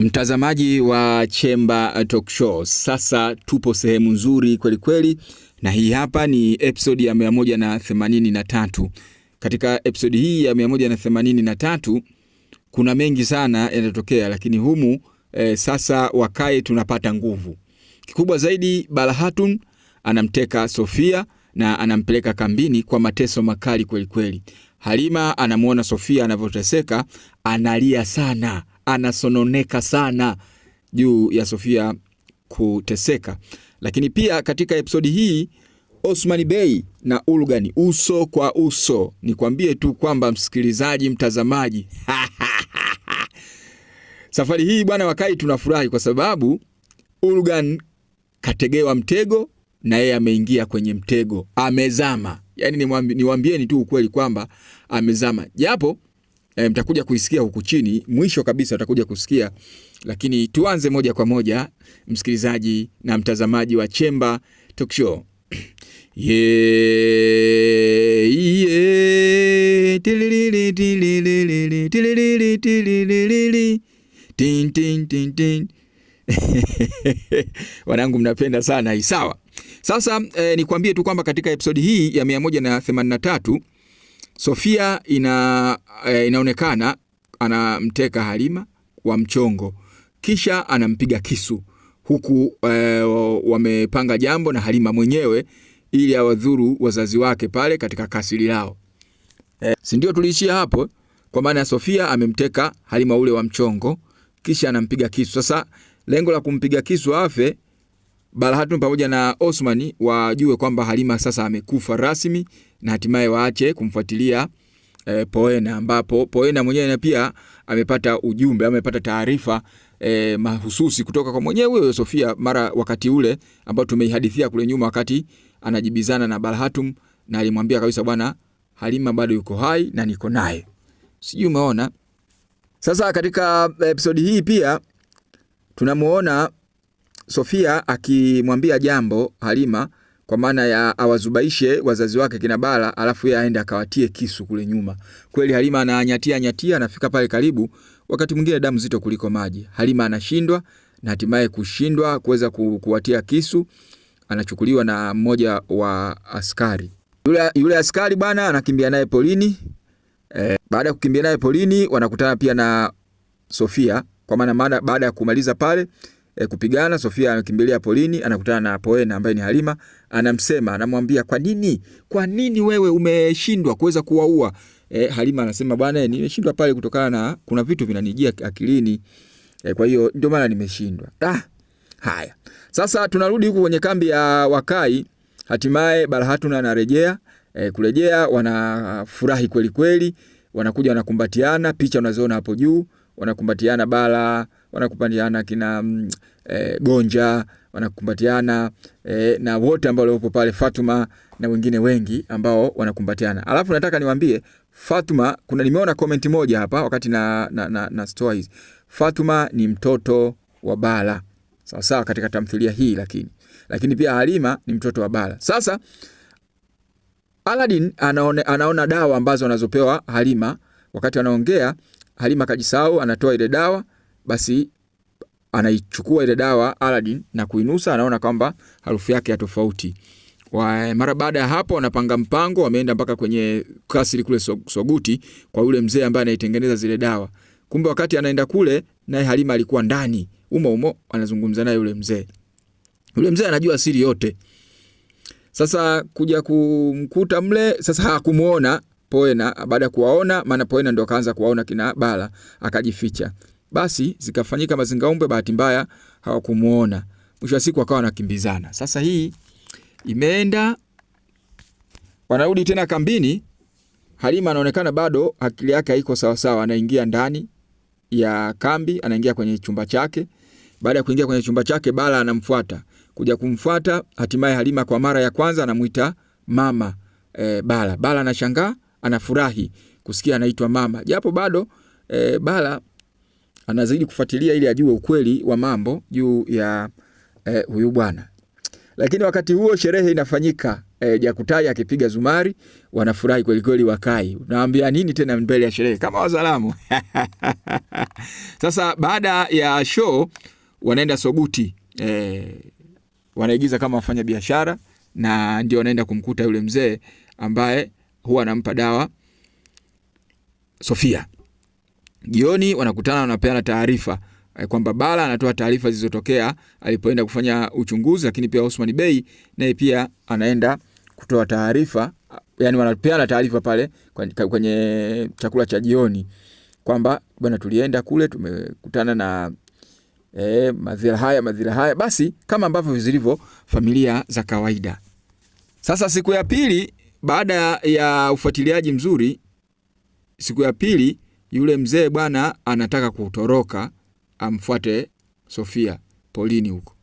Mtazamaji wa Chemba Talk Show, sasa tupo sehemu nzuri kweli kweli, na hii hapa ni episode ya 183. Katika episode hii ya 183 kuna mengi sana yanatokea, lakini humu sasa wakae tunapata nguvu. Kikubwa zaidi, Bala anamteka Sofia na anampeleka kambini kwa mateso makali kweli kweli. Halima anamuona Sofia anavyoteseka, analia sana, anasononeka sana juu ya Sofia kuteseka. Lakini pia katika episodi hii Osman Bey na Ulgan uso kwa uso. Nikwambie tu kwamba msikilizaji, mtazamaji, safari hii bwana wakai tunafurahi kwa sababu Ulgan kategewa mtego na yeye ameingia kwenye mtego, amezama. Yani niwaambieni tu ukweli kwamba amezama. Japo mtakuja kuisikia huku chini, mwisho kabisa utakuja kusikia, lakini tuanze moja kwa moja msikilizaji na mtazamaji wa Chemba Talk Show. Tin tin tin tin. Wanangu mnapenda sana hii, sawa? Sasa nikwambie tu kwamba katika episodi hii ya 183 Sofia inaonekana anamteka Halima wa mchongo, kisha anampiga kisu, huku wamepanga jambo na Halima mwenyewe ili awadhuru wazazi wake pale katika kasiri lao. Si ndio tuliishia hapo? Kwa maana Sofia amemteka Halima ule wa mchongo, kisha anampiga kisu. Sasa lengo la kumpiga kisu afe, Bala pamoja na Osmani wajue kwamba Halima sasa amekufa rasmi, na hatimaye waache kumfuatilia Poena, ambapo Poena mwenyewe pia amepata ujumbe, amepata taarifa mahususi kutoka kwa mwenyewe huyo Sofia mara wakati ule ambao tumeihadithia kule nyuma, wakati anajibizana na Bala na alimwambia kabisa, bwana, Halima bado yuko hai na niko naye. Sijui umeona. Sasa katika episodi hii pia tunamuona Sofia akimwambia jambo Halima, kwa maana ya awazubaishe wazazi wake kina Bala, alafu yeye aende akawatie kisu kule nyuma. Kweli Halima ananyatia, anafika pale karibu, wakati mwingine damu zito kuliko maji. Halima anashindwa, na hatimaye kushindwa kuweza kuwatia kisu, anachukuliwa na mmoja wa askari. Yule askari bwana anakimbia naye polini. Baada ya kukimbia naye polini, wanakutana pia na Sofia, kwa maana baada ya kumaliza pale kupigana, Sofia anakimbilia polini, anakutana na Poena ambaye ni Halima, anamsema, anamwambia, kwa nini wewe umeshindwa kuweza kuwaua? Halima anasema, bwana, nimeshindwa pale kutokana na kuna vitu vinanijia akilini, kwa hiyo ndio maana nimeshindwa. Haya. Sasa tunarudi huku kwenye kambi ya Wakai. Hatimaye Bala anarejea, kurejea wanafurahi kweli kweli, wanakuja wanakumbatiana, picha unazoona hapo juu, wanakumbatiana Bala, wanakumbatiana kina Gonja, wanakumbatiana na wote ambao wapo pale, Fatuma na wengine wengi ambao wanakumbatiana. Alafu nataka niwaambie Fatuma, nimeona comment moja hapa wakati na stories. Fatuma ni mtoto wa Bala. Sawa katika tamthilia hii, lakini pia Halima ni mtoto wa Bala. Sasa Aladdin anaona dawa ambazo anazopewa Halima. Wakati anaongea, Halima kajisahau, anatoa ile dawa, basi anaichukua ile dawa Aladdin na kuinusa, anaona kwamba harufu yake ya tofauti. Mara baada ya hapo wanapanga mpango, wameenda mpaka kwenye kasri kule Soguti kwa yule mzee ambaye anaitengeneza zile dawa. Kumbe wakati anaenda kule, naye Halima alikuwa ndani umo anazungumza naye yule mzee. Yule mzee anajua siri yote. Sasa kuja kumkuta mle, sasa hakumuona Poena. Baada ya kuwaona, maana Poena ndio akaanza kuwaona kina Bala, akajificha. Basi zikafanyika mazingaombwe, bahati mbaya hawakumuona. Mwisho wa siku akawa wanakimbizana. Sasa hii imeenda, wanarudi tena kambini. Halima anaonekana bado akili yake haiko sawa sawa, anaingia ndani ya kambi, anaingia kwenye chumba chake. Baada ya kuingia kwenye chumba chake, Bala anamfuata. Kuja kumfuata, hatimaye Halima kwa mara ya kwanza anamuita mama Bala. Bala anashangaa, anafurahi kusikia anaitwa mama. Japo bado Bala anazidi kufuatilia ili ajue ukweli wa mambo juu ya huyu bwana. Lakini wakati huo sherehe inafanyika. Jakutai akipiga zumari, wanafurahi kweli kweli Wakai. Unawaambia nini tena mbele ya sherehe kama Wazalamu? Sasa baada ya show wanaenda Soguti, wanaigiza kama wafanya biashara, na ndio wanaenda kumkuta yule mzee ambaye huwa anampa dawa Sofia. Jioni wanakutana, wanapeana taarifa kwamba Bala anatoa taarifa zilizotokea alipoenda kufanya uchunguzi, lakini pia Osman Bey naye pia anaenda kutoa taarifa, yani wanapeana taarifa pale kwenye chakula cha kwamba bwana, tulienda kule tumekutana na madhila haya, basi kama ambavyo zilivyo familia za kawaida. Sasa siku ya pili baada ya ufuatiliaji mzuri, siku ya pili yule mzee bwana anataka kutoroka amfuate Sofia polini huko.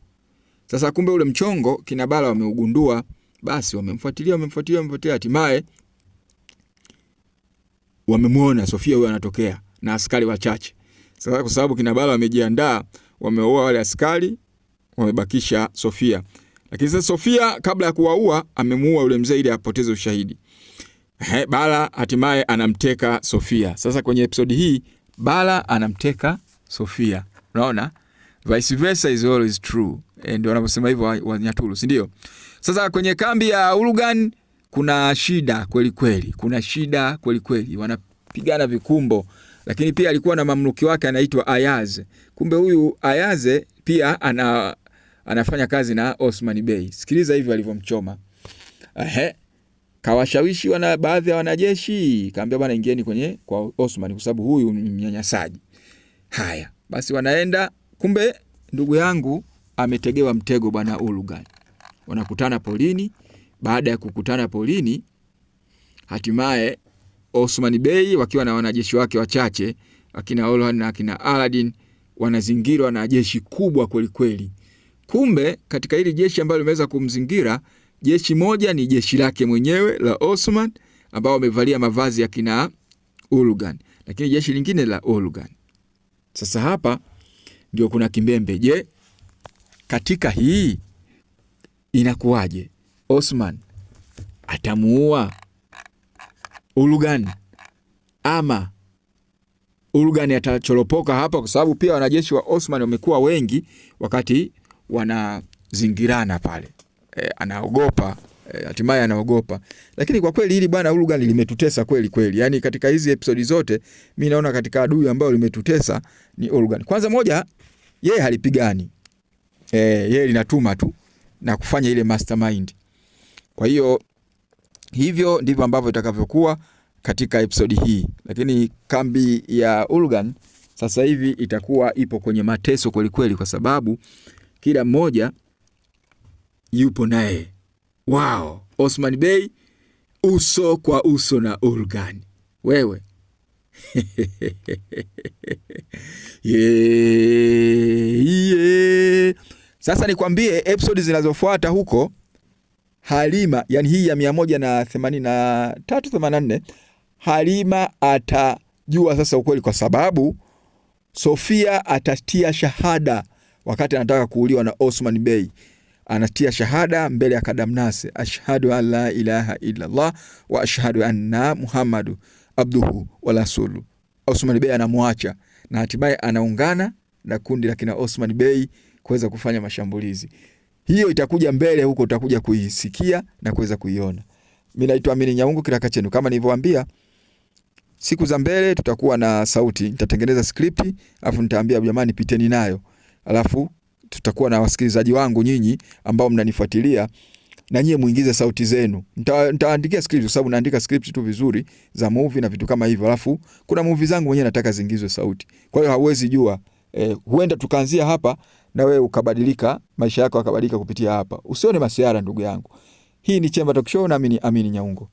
Sasa kumbe ule mchongo kina Bala wameugundua, basi wamemfuatilia, hatimaye wamemuona Sofia huyo anatokea na askari wachache. Sasa kwa sababu kina Bala wamejiandaa, wameua wale askari, wamebakisha Sofia. Lakini sasa Sofia kabla ya kuwaua amemuua yule mzee ili apoteze ushahidi. Bala hatimaye anamteka Sofia. Sasa kwenye episode hii Bala anamteka Sofia. Unaona? Vice versa is always true. Ndio wanaposema hivyo Wanyaturu, si ndio? Sasa kwenye kambi ya Ulugan kuna shida kweli kweli. Wanapigana vikumbo. Lakini pia alikuwa na mamluki wake anaitwa Ayaz. Kumbe huyu Ayaz pia anafanya kazi na Osman Bey. Sikiliza hivi alivyomchoma. Kawashawishi baadhi ya wanajeshi, kaambia bwana, ingieni kwa Osman kwa sababu huyu ni mnyanyasaji. Haya, basi wanaenda, kumbe ndugu yangu ametegewa mtego bwana Ulugan. Wanakutana polini, baada ya kukutana polini, hatimaye Osman Bey wakiwa na wanajeshi wake wachache, akina Olhan na akina Aladdin, wanazingirwa na jeshi kubwa kweli kweli. Kumbe katika hili jeshi ambalo limeweza kumzingira, jeshi moja ni jeshi lake mwenyewe la Osman ambao wamevalia mavazi ya kina Ulugan, lakini jeshi lingine la Ulugan. Sasa hapa ndio kuna kimbembe. Je, katika hii inakuwaje? Osman atamuua Ulugan ama Ulugan atacholopoka hapa? Kwa sababu pia wanajeshi wa Osman wamekuwa wengi wakati wanazingirana pale. Anaogopa, hatimaye anaogopa. Lakini kwa kweli hili bwana Ulugan limetutesa kweli kweli. Yani katika hizi episodi zote mimi naona katika adui ambao limetutesa ni Ulugan. Kwanza moja, yeye halipigani. Yeye linatuma tu na kufanya ile mastermind. Kwa hiyo hivyo ndivyo ambavyo itakavyokuwa katika episodi hii. Lakini kambi ya Ulugan sasa hivi itakuwa ipo kwenye mateso kweli kweli, kwa sababu kila mmoja yupo naye. Wow, Osman Bey uso kwa uso na Ulugan. Wewe. Yeah. Sasa nikwambie episode zinazofuata huko Halima, yani hii ya 183-84, Halima atajua sasa ukweli, kwa sababu Sofia atatia shahada wakati anataka kuuliwa na Osman Bey. Anatia shahada mbele ya Kadamnase, ashhadu an la ilaha illa Allah wa ashhadu anna Muhammadu abduhu wa rasuluhu. Osman Bey anamwacha na hatimaye anaungana na kundi la kina Osman Bey kuweza kufanya mashambulizi. Hiyo itakuja mbele huko, utakuja kuisikia na kuweza kuiona. Mimi naitwa Amini Nyaungu Kiraka Chenu. Kama nilivyowaambia, siku za mbele tutakuwa na sauti, nitatengeneza script alafu nitaambia jamani piteni nayo. Alafu tutakuwa na wasikilizaji wangu nyinyi ambao mnanifuatilia, na nyie muingize sauti zenu. Nitaandikia script kwa sababu naandika script tu vizuri za movie na vitu kama hivyo. Alafu kuna movie zangu mwenyewe nataka ziingizwe sauti. Kwa hiyo hauwezi jua, huenda tukaanzia hapa na wewe ukabadilika, maisha yako yakabadilika kupitia hapa. Usione masiara ndugu yangu. Hii ni Chemba Talk Show na mimi ni Amini Nyaungo.